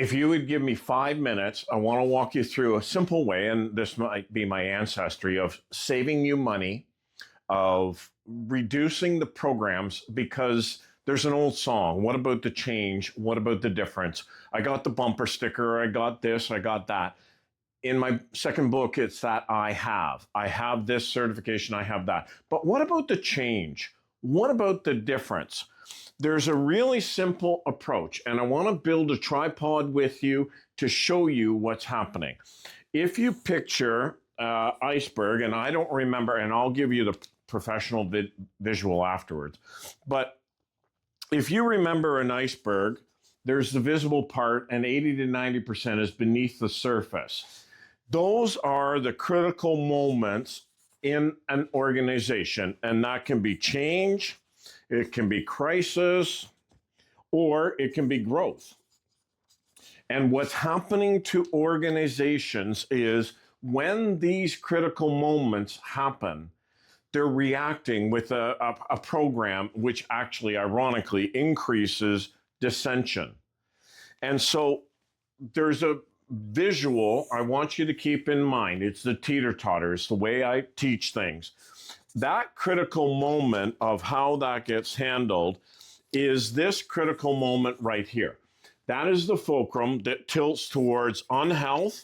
If you would give me 5 minutes, I want to walk you through a simple way, and this might be my ancestry, of saving you money, of reducing the programs, because there's an old song. What about the change? What about the difference? I got the bumper sticker. I got this. I got that. In my second book, it's that I have this certification. I have that. But what about the change? What about the difference? There's a really simple approach, and I want to build a tripod with you to show you what's happening. If you picture Iceberg, and I don't remember, and I'll give you the professional visual afterwards, but if you remember an iceberg, there's the visible part, and 80 to 90% is beneath the surface. Those are the critical moments in an organization, and that can be change, it can be crisis, or it can be growth. And what's happening to organizations is when these critical moments happen, they're reacting with a program which actually, ironically, increases dissension. And so there's a visual I want you to keep in mind. It's the teeter-totter. It's the way I teach things. That critical moment of how that gets handled is this critical moment right here. That is the fulcrum that tilts towards unhealth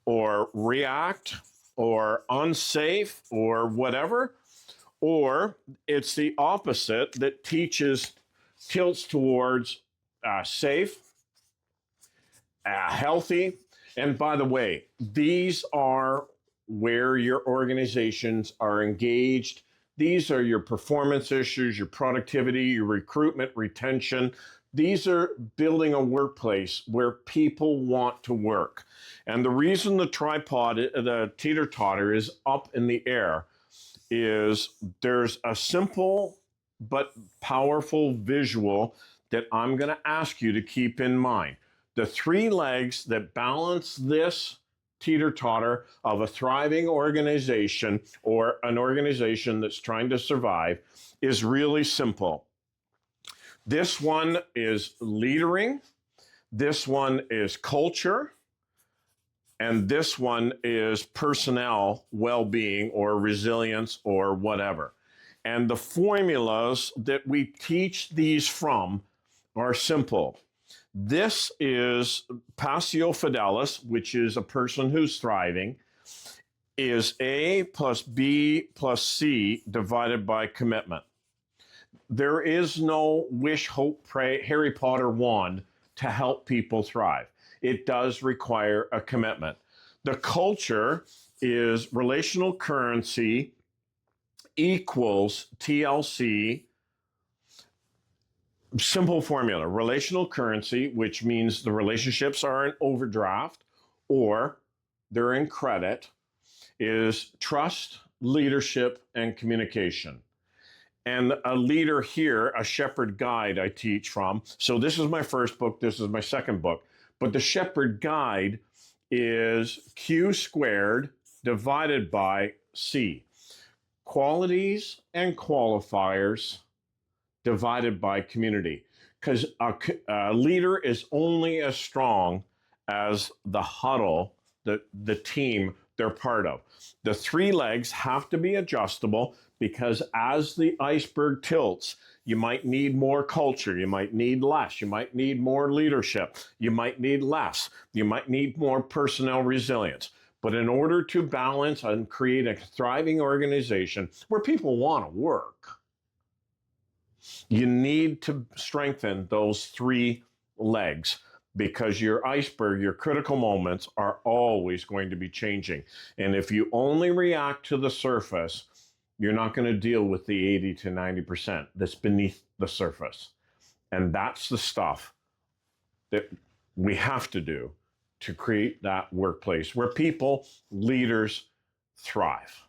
or react or unsafe or whatever, or it's the opposite that tilts towards safe, healthy. And by the way, these are where your organizations are engaged. These are your performance issues, your productivity, your recruitment, retention. These are building a workplace where people want to work. And the reason the tripod, the teeter-totter, is up in the air is there's a simple but powerful visual that I'm going to ask you to keep in mind. The three legs that balance this teeter-totter of a thriving organization or an organization that's trying to survive is really simple. This one is leadering, this one is culture, and this one is personnel well-being or resilience or whatever. And the formulas that we teach these from are simple. This is Passio Fidelis, which is a person who's thriving, is A plus B plus C divided by commitment. There is no wish, hope, pray, Harry Potter wand to help people thrive. It does require a commitment. The culture is relational currency equals TLC. Simple formula, relational currency, which means the relationships are in overdraft or they're in credit, is trust, leadership, and communication. And a leader here, a shepherd guide I teach from. So this is my first book, this is my second book. But the shepherd guide is Q squared divided by C. Qualities and qualifiers divided by community, because a leader is only as strong as the huddle, the team they're part of. The three legs have to be adjustable because as the iceberg tilts, you might need more culture, you might need less, you might need more leadership, you might need less, you might need more personnel resilience. But in order to balance and create a thriving organization where people want to work, you need to strengthen those three legs because your iceberg, your critical moments are always going to be changing. And if you only react to the surface, you're not going to deal with the 80 to 90% that's beneath the surface. And that's the stuff that we have to do to create that workplace where people, leaders, thrive.